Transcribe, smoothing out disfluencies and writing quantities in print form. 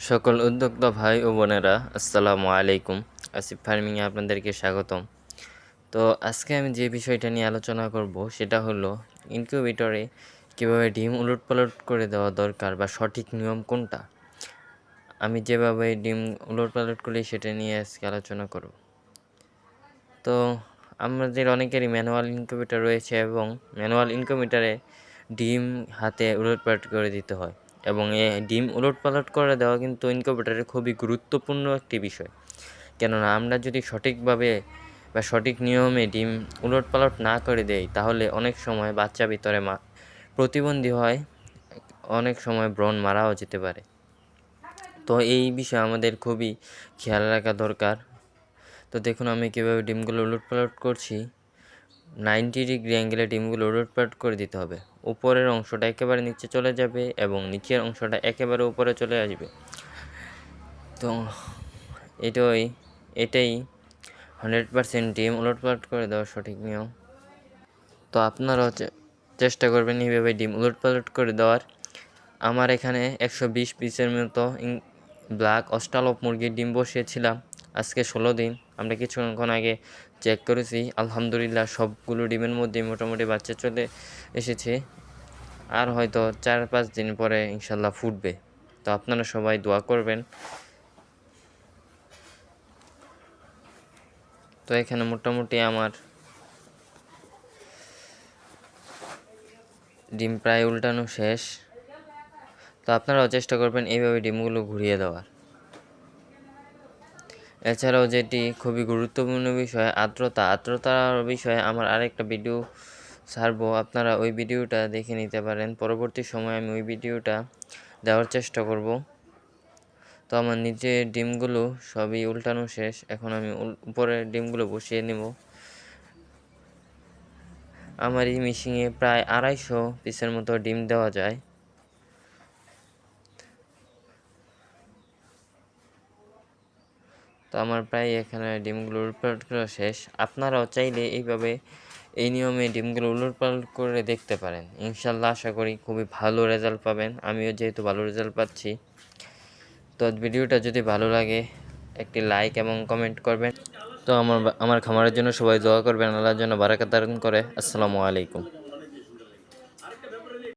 সকল উদ্যোক্তা ভাই ও বোনেরা আসসালামু আলাইকুম। আসিফ ফার্মিংয়ে আপনাদেরকে স্বাগতম। তো আজকে আমি যে বিষয়টা নিয়ে আলোচনা করব সেটা হলো ইনকিউবেটরে কীভাবে ডিম উলটপালট করে দেওয়া দরকার বা সঠিক নিয়ম কোনটা। আমি যেভাবে ডিম উলটপালট করি সেটা নিয়ে আজকে আলোচনা করব। তো আমাদের অনেকেরই ম্যানুয়াল ইনকিউবেটর রয়েছে এবং ম্যানুয়াল ইনকিউবেটরে ডিম হাতে উলটপালট করে দিতে হয় এবং ডিম উলটপালট করে দেওয়া কিন্তু ইনকিউবেটরে খুবই গুরুত্বপূর্ণ একটি বিষয়। কেননা আমরা যদি সঠিকভাবে বা সঠিক নিয়মে ডিম উলটপালট না করে দেই তাহলে অনেক সময় বাচ্চা ভিতরে প্রতিবন্ধী হয়, অনেক সময় ব্রণ মারাও যেতে পারে। তো এই বিষয়ে আমাদের খুবই খেয়াল রাখা দরকার। তো দেখুন আমি কীভাবে ডিমগুলো উলটপালট করছি। 90 ডিগ্রি অ্যাঙ্গেলে ডিমগুলো উলটপালট করে দিতে হবে। উপরের অংশটা একেবারে নিচে চলে যাবে এবং নিচের অংশটা একেবারে উপরে চলে আসবে। তো এটাই 100% ডিম উলটপালট করে দেওয়ার সঠিক নিয়ম। তো আপনারাও চেষ্টা করবেন এইভাবে ডিম উলটপালট করে দেওয়ার। আমার এখানে 120 পিসের মতো ব্ল্যাক অস্ট্রালপ মুরগির ডিম বসিয়েছিলাম আজকে 16 দিন। আমরা কিছুক্ষণ আগে চেক করেছি, আলহামদুলিল্লাহ সবগুলো ডিমের মধ্যে মোটামুটি বাচ্চা চলে এসেছে। আর হয়তো 4-5 দিন পরে ইনশাল্লাহ ফুটবে। তো আপনারা সবাই দোয়া করবেন। তো এখানে মোটামুটি আমার ডিম প্রায় উল্টানো শেষ। তো আপনারাও চেষ্টা করবেন এইভাবে ডিমগুলো ঘুরিয়ে দেওয়ার। এছাড়াও যেটি খুবই গুরুত্বপূর্ণ বিষয় আর্দ্রতার বিষয়ে আমার আরেকটা ভিডিও ছাড়বো, আপনারা ওই ভিডিওটা দেখে নিতে পারেন। পরবর্তী সময়ে আমি ওই ভিডিওটা দেওয়ার চেষ্টা করব। তো আমার নিচের ডিমগুলো সবই উল্টানো শেষ। এখন আমি উপরের ডিমগুলো বসিয়ে নেব। আমার এই মেশিনে প্রায় 250 পিসের মতো ডিম দেওয়া যায়। তো আমার প্রায় এখানে ডিমগুলো উলটপালট করা শেষ। আপনারাও চাইলে এইভাবে এই নিয়মে ডিমগুলো উলটপালট করে দেখতে পারেন। ইনশাল্লাহ আশা করি খুবই ভালো রেজাল্ট পাবেন। আমিও যেহেতু ভালো রেজাল্ট পাচ্ছি। তো ভিডিওটা যদি ভালো লাগে একটি লাইক এবং কমেন্ট করবেন। তো আমার খামারের জন্য সবাই দোয়া করবেন, আল্লাহর জন্য বারাকাত দান করে। আসসালামু আলাইকুম।